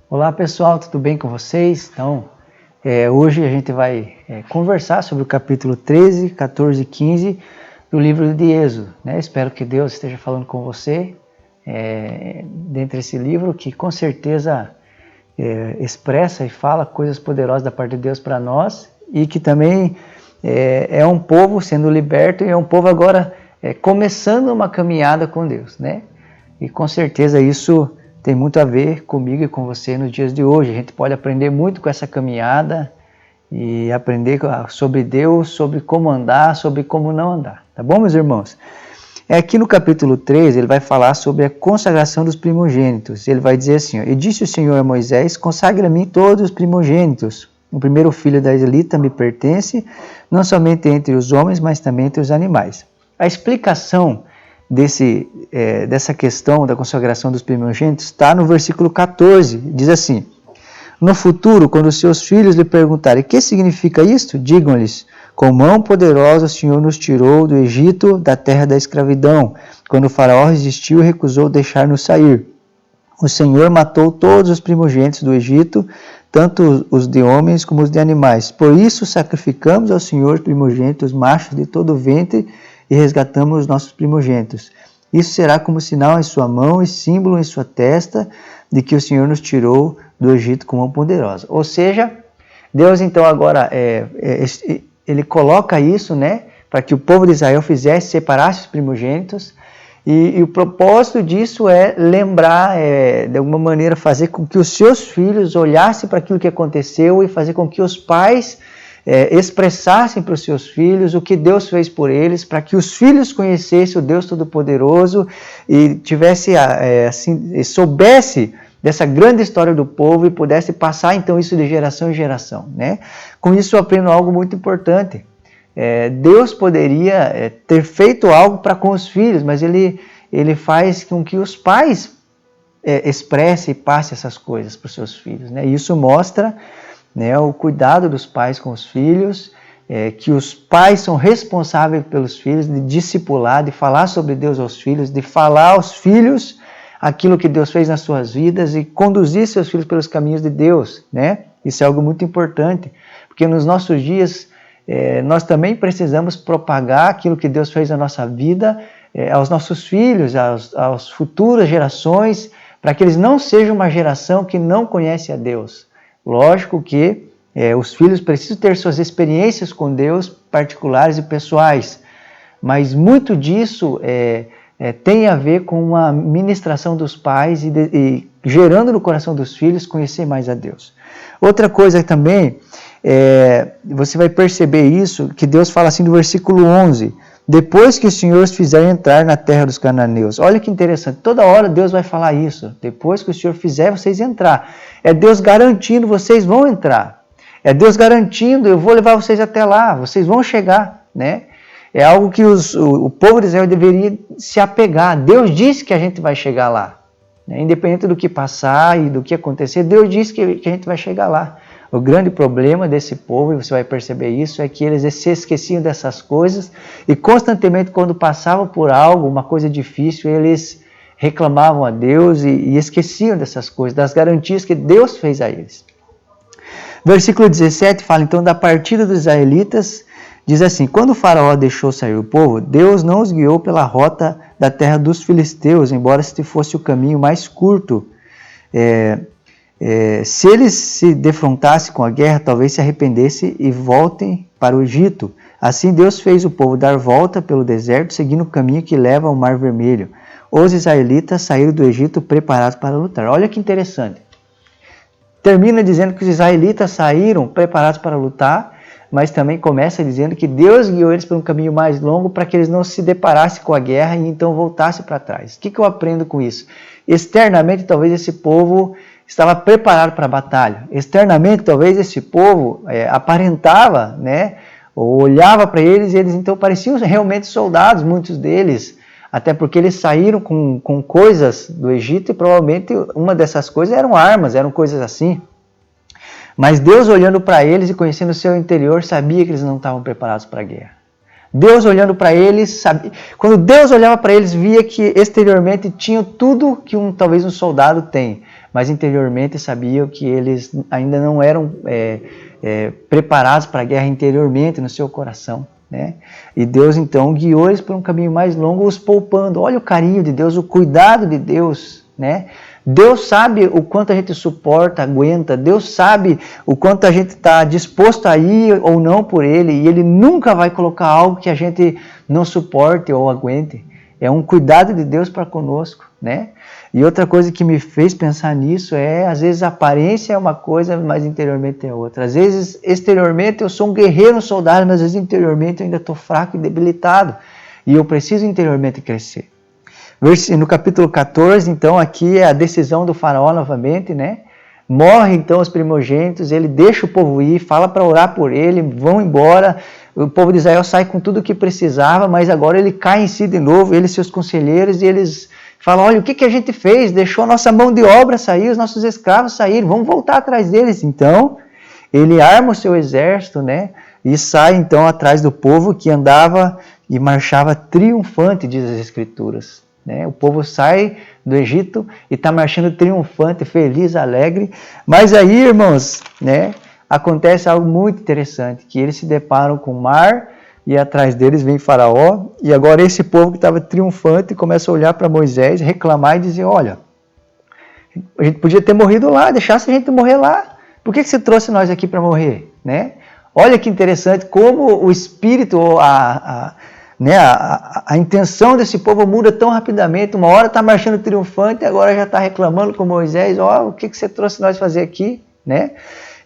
Olá pessoal, tudo bem com vocês? Então, hoje a gente vai conversar sobre o capítulo 13, 14 e 15 do livro de Êxodo, né? Espero que Deus esteja falando com você dentro desse livro, que com certeza expressa e fala coisas poderosas da parte de Deus para nós, e que também é um povo sendo liberto e é um povo agora começando uma caminhada com Deus, né? E com certeza isso tem muito a ver comigo e com você nos dias de hoje. A gente pode aprender muito com essa caminhada e aprender sobre Deus, sobre como andar, sobre como não andar. Tá bom, meus irmãos? Aqui no capítulo 3, ele vai falar sobre a consagração dos primogênitos. Ele vai dizer assim, ó, e disse o Senhor a Moisés, consagra a mim todos os primogênitos. O primeiro filho da israelita me pertence, não somente entre os homens, mas também entre os animais. A explicação dessa questão da consagração dos primogênitos está no versículo 14, diz assim: no futuro, quando seus filhos lhe perguntarem o que significa isto, digam-lhes: com mão poderosa o Senhor nos tirou do Egito, da terra da escravidão, quando o faraó resistiu e recusou deixar-nos sair. O Senhor matou todos os primogênitos do Egito, tanto os de homens como os de animais. Por isso sacrificamos ao Senhor os primogênitos machos de todo o ventre e resgatamos os nossos primogênitos. Isso será como sinal em sua mão e símbolo em sua testa de que o Senhor nos tirou do Egito com mão poderosa. Ou seja, Deus então agora ele coloca isso, né, para que o povo de Israel separasse os primogênitos, e o propósito disso é lembrar, de alguma maneira fazer com que os seus filhos olhassem para aquilo que aconteceu e fazer com que os pais expressassem para os seus filhos o que Deus fez por eles, para que os filhos conhecessem o Deus Todo-Poderoso e soubesse dessa grande história do povo e pudesse passar então isso de geração em geração, né? Com isso eu aprendo algo muito importante. Deus poderia ter feito algo para com os filhos, mas ele faz com que os pais expressem e passem essas coisas para os seus filhos, né? E isso mostra, né, o cuidado dos pais com os filhos, que os pais são responsáveis pelos filhos, de discipular, de falar sobre Deus aos filhos, de falar aos filhos aquilo que Deus fez nas suas vidas e conduzir seus filhos pelos caminhos de Deus, né? Isso é algo muito importante, porque nos nossos dias nós também precisamos propagar aquilo que Deus fez na nossa vida aos nossos filhos, às futuras gerações, para que eles não sejam uma geração que não conhece a Deus. Lógico que os filhos precisam ter suas experiências com Deus particulares e pessoais, mas muito disso tem a ver com a ministração dos pais e gerando no coração dos filhos conhecer mais a Deus. Outra coisa também, você vai perceber isso, que Deus fala assim no versículo 11, depois que o Senhor os fizer entrar na terra dos cananeus. Olha que interessante, toda hora Deus vai falar isso, depois que o Senhor fizer vocês entrar. É Deus garantindo, vocês vão entrar. É Deus garantindo, eu vou levar vocês até lá, vocês vão chegar, né? É algo que o povo de Israel deveria se apegar. Deus disse que a gente vai chegar lá, né? Independente do que passar e do que acontecer, Deus disse que a gente vai chegar lá. O grande problema desse povo, e você vai perceber isso, é que eles se esqueciam dessas coisas e constantemente quando passavam por algo, uma coisa difícil, eles reclamavam a Deus e esqueciam dessas coisas, das garantias que Deus fez a eles. Versículo 17 fala então da partida dos israelitas, diz assim, quando o faraó deixou sair o povo, Deus não os guiou pela rota da terra dos filisteus, embora este fosse o caminho mais curto. Se eles se defrontassem com a guerra, talvez se arrependessem e voltem para o Egito. Assim Deus fez o povo dar volta pelo deserto, seguindo o caminho que leva ao Mar Vermelho. Os israelitas saíram do Egito preparados para lutar. Olha que interessante. Termina dizendo que os israelitas saíram preparados para lutar, mas também começa dizendo que Deus guiou eles por um caminho mais longo para que eles não se deparassem com a guerra e então voltassem para trás. O que eu aprendo com isso? Externamente, talvez esse povo estava preparado para a batalha. Externamente, talvez esse povo aparentava, né, ou olhava para eles e eles então pareciam realmente soldados, muitos deles, até porque eles saíram com coisas do Egito e provavelmente uma dessas coisas eram armas, eram coisas assim. Mas Deus olhando para eles e conhecendo o seu interior, sabia que eles não estavam preparados para a guerra. Deus olhando para eles, sabia, quando Deus olhava para eles, via que exteriormente tinham tudo que talvez um soldado tem, mas interiormente sabiam que eles ainda não eram preparados para a guerra interiormente no seu coração, né? E Deus então guiou eles por um caminho mais longo, os poupando. Olha o carinho de Deus, o cuidado de Deus, né? Deus sabe o quanto a gente suporta, aguenta. Deus sabe o quanto a gente está disposto a ir ou não por Ele. E Ele nunca vai colocar algo que a gente não suporte ou aguente. É um cuidado de Deus para conosco, né? E outra coisa que me fez pensar nisso às vezes a aparência é uma coisa, mas interiormente é outra. Às vezes, exteriormente eu sou um guerreiro, um soldado, mas às vezes interiormente eu ainda estou fraco e debilitado. E eu preciso interiormente crescer. No capítulo 14, então, aqui é a decisão do faraó novamente, né? Morre então os primogênitos, ele deixa o povo ir, fala para orar por ele, vão embora. O povo de Israel sai com tudo o que precisava, mas agora ele cai em si de novo, ele e seus conselheiros, e eles falam, olha, o que a gente fez? Deixou a nossa mão de obra sair, os nossos escravos saíram, vamos voltar atrás deles. Então, ele arma o seu exército, né? E sai então atrás do povo que andava e marchava triunfante, diz as Escrituras. Né? O povo sai do Egito e está marchando triunfante, feliz, alegre. Mas aí, irmãos, né, acontece algo muito interessante, que eles se deparam com o mar e atrás deles vem Faraó. E agora esse povo que estava triunfante começa a olhar para Moisés, reclamar e dizer, olha, a gente podia ter morrido lá, deixasse a gente morrer lá. Por que você trouxe nós aqui para morrer? Né? Olha que interessante como o espírito, a intenção desse povo muda tão rapidamente. Uma hora está marchando triunfante, agora já está reclamando com Moisés, o que você trouxe nós fazer aqui? Né?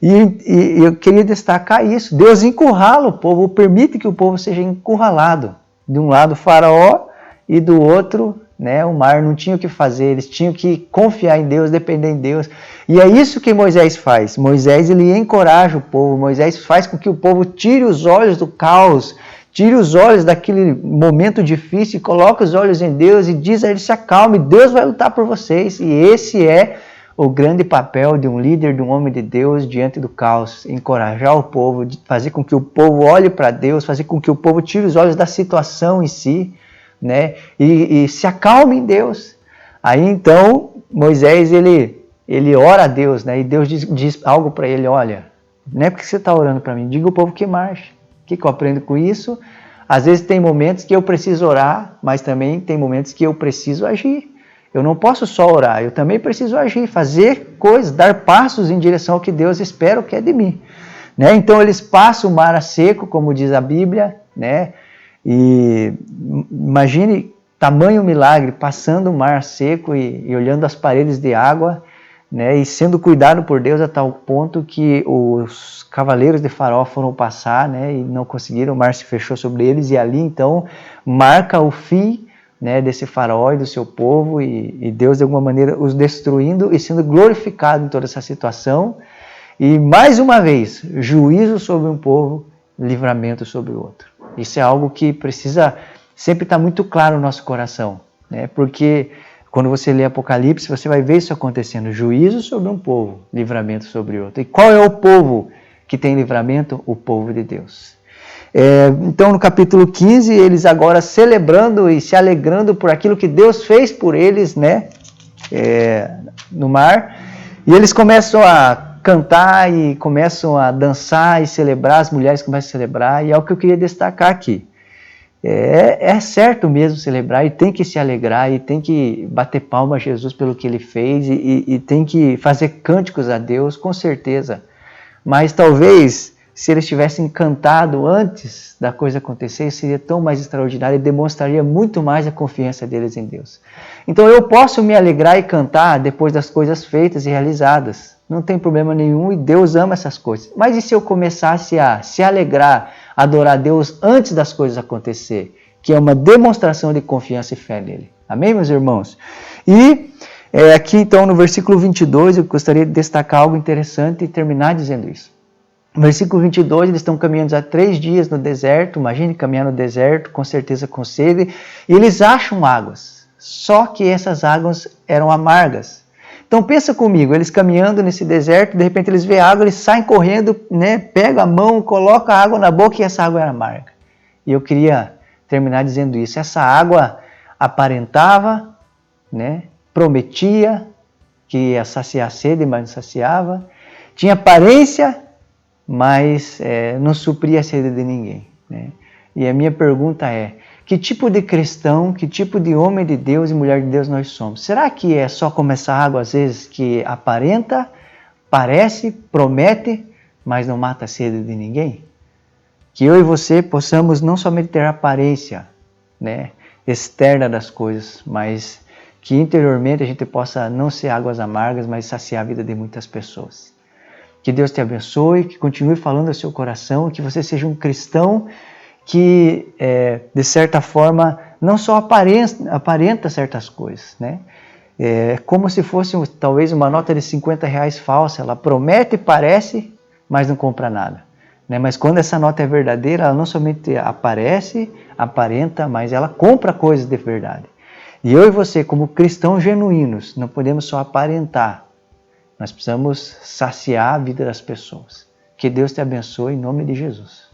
E eu queria destacar isso. Deus encurrala o povo, permite que o povo seja encurralado. De um lado o faraó e do outro, né, o mar. Não tinha o que fazer, eles tinham que confiar em Deus, depender em Deus. E é isso que Moisés faz. Moisés ele encoraja o povo, Moisés faz com que o povo tire os olhos do caos, tire os olhos daquele momento difícil e coloque os olhos em Deus e diz a ele, se acalme, Deus vai lutar por vocês. E esse é o grande papel de um líder, de um homem de Deus diante do caos. Encorajar o povo, fazer com que o povo olhe para Deus, fazer com que o povo tire os olhos da situação em si, né? E se acalme em Deus. Aí então Moisés ele ora a Deus, né? E Deus diz algo para ele, olha, não é porque você está orando para mim, diga ao povo que marche. O que eu aprendo com isso? Às vezes tem momentos que eu preciso orar, mas também tem momentos que eu preciso agir. Eu não posso só orar, eu também preciso agir, fazer coisas, dar passos em direção ao que Deus espera o que é de mim. Né? Então eles passam o mar a seco, como diz a Bíblia, né? E imagine tamanho milagre, passando o mar seco e olhando as paredes de água, né, e sendo cuidado por Deus a tal ponto que os cavaleiros de Faraó foram passar, né, e não conseguiram, o mar se fechou sobre eles, e ali então marca o fim, né, desse Faraó e do seu povo, e Deus de alguma maneira os destruindo e sendo glorificado em toda essa situação. E mais uma vez, juízo sobre um povo, livramento sobre o outro. Isso é algo que precisa sempre estar muito claro no nosso coração, né, porque quando você lê Apocalipse, você vai ver isso acontecendo. Juízo sobre um povo, livramento sobre outro. E qual é o povo que tem livramento? O povo de Deus. Então, no capítulo 15, eles agora celebrando e se alegrando por aquilo que Deus fez por eles, né? No mar. E eles começam a cantar e começam a dançar e celebrar. As mulheres começam a celebrar. E é o que eu queria destacar aqui. É certo mesmo celebrar e tem que se alegrar e tem que bater palma a Jesus pelo que ele fez e tem que fazer cânticos a Deus, com certeza. Mas talvez, se eles tivessem cantado antes da coisa acontecer, seria tão mais extraordinário e demonstraria muito mais a confiança deles em Deus. Então eu posso me alegrar e cantar depois das coisas feitas e realizadas. Não tem problema nenhum e Deus ama essas coisas. Mas e se eu começasse a se alegrar, adorar a Deus antes das coisas acontecer? Que é uma demonstração de confiança e fé nele. Amém, meus irmãos? E aqui então no versículo 22 eu gostaria de destacar algo interessante e terminar dizendo isso. No versículo 22 eles estão caminhando há 3 dias no deserto. Imagine caminhar no deserto, com certeza com sede. E eles acham águas. Só que essas águas eram amargas. Então pensa comigo, eles caminhando nesse deserto, de repente eles veem água, eles saem correndo, né, pegam a mão, colocam a água na boca e essa água era amarga. E eu queria terminar dizendo isso. Essa água aparentava, né, prometia que ia saciar a sede, mas não saciava. Tinha aparência, mas não supria a sede de ninguém, né? E a minha pergunta é, que tipo de cristão, que tipo de homem de Deus e mulher de Deus nós somos? Será que é só como essa água, às vezes, que aparenta, parece, promete, mas não mata a sede de ninguém? Que eu e você possamos não somente ter a aparência, né, externa das coisas, mas que interiormente a gente possa não ser águas amargas, mas saciar a vida de muitas pessoas. Que Deus te abençoe, que continue falando ao seu coração, que você seja um cristão que, de certa forma, não só aparenta certas coisas, né? Como se fosse talvez uma nota de 50 reais falsa, ela promete, parece, mas não compra nada, né? Mas quando essa nota é verdadeira, ela não somente aparece, aparenta, mas ela compra coisas de verdade. E eu e você, como cristãos genuínos, não podemos só aparentar, nós precisamos saciar a vida das pessoas. Que Deus te abençoe em nome de Jesus.